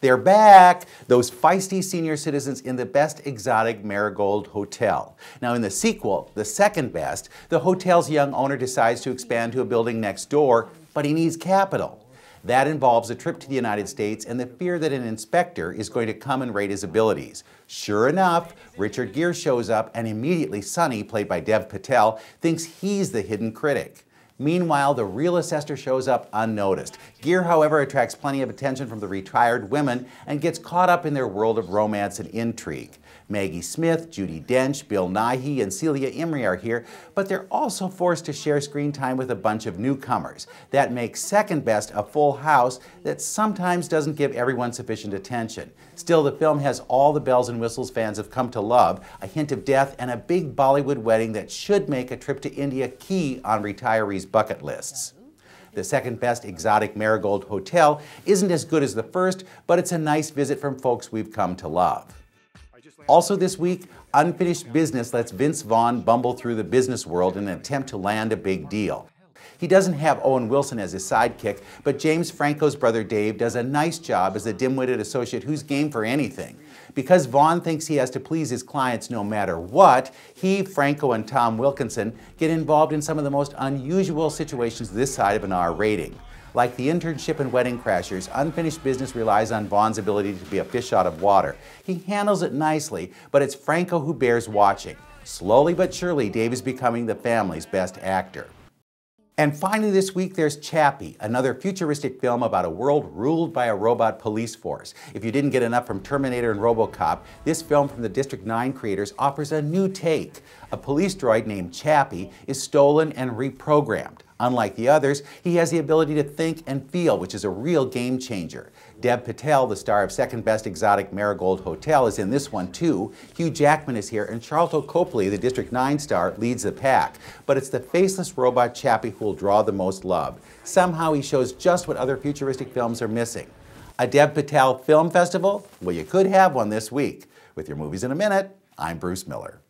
They're back! Those feisty senior citizens in the best exotic Marigold Hotel. Now in the sequel, the second best, the hotel's young owner decides to expand to a building next door, but he needs capital. That involves a trip to the United States and the fear that an inspector is going to come and rate his abilities. Sure enough, Richard Gere shows up and immediately Sonny, played by Dave Patel, thinks he's the hidden critic. Meanwhile, the real assessor shows up unnoticed. Gere, however, attracts plenty of attention from the retired women and gets caught up in their world of romance and intrigue. Maggie Smith, Judi Dench, Bill Nighy, and Celia Imrie are here, but they're also forced to share screen time with a bunch of newcomers. That makes second best a full house that sometimes doesn't give everyone sufficient attention. Still, the film has all the bells and whistles fans have come to love, a hint of death, and a big Bollywood wedding that should make a trip to India key on retirees' bucket lists. The second best exotic Marigold Hotel isn't as good as the first, but it's a nice visit from folks we've come to love. Also this week, Unfinished Business lets Vince Vaughn bumble through the business world in an attempt to land a big deal. He doesn't have Owen Wilson as his sidekick, but James Franco's brother Dave does a nice job as a dim-witted associate who's game for anything. Because Vaughn thinks he has to please his clients no matter what, he, Franco, and Tom Wilkinson get involved in some of the most unusual situations this side of an R rating. Like the internship and Wedding Crashers, Unfinished Business relies on Vaughn's ability to be a fish out of water. He handles it nicely, but it's Franco who bears watching. Slowly but surely, Dave is becoming the family's best actor. And finally this week, there's Chappie, another futuristic film about a world ruled by a robot police force. If you didn't get enough from Terminator and RoboCop, this film from the District 9 creators offers a new take. A police droid named Chappie is stolen and reprogrammed. Unlike the others, he has the ability to think and feel, which is a real game changer. Dave Patel, the star of second best exotic Marigold Hotel, is in this one too. Hugh Jackman is here, and Charlton Copley, the District 9 star, leads the pack. But it's the faceless robot Chappie who will draw the most love. Somehow he shows just what other futuristic films are missing. A Dave Patel film festival? Well, you could have one this week. With your movies in a minute, I'm Bruce Miller.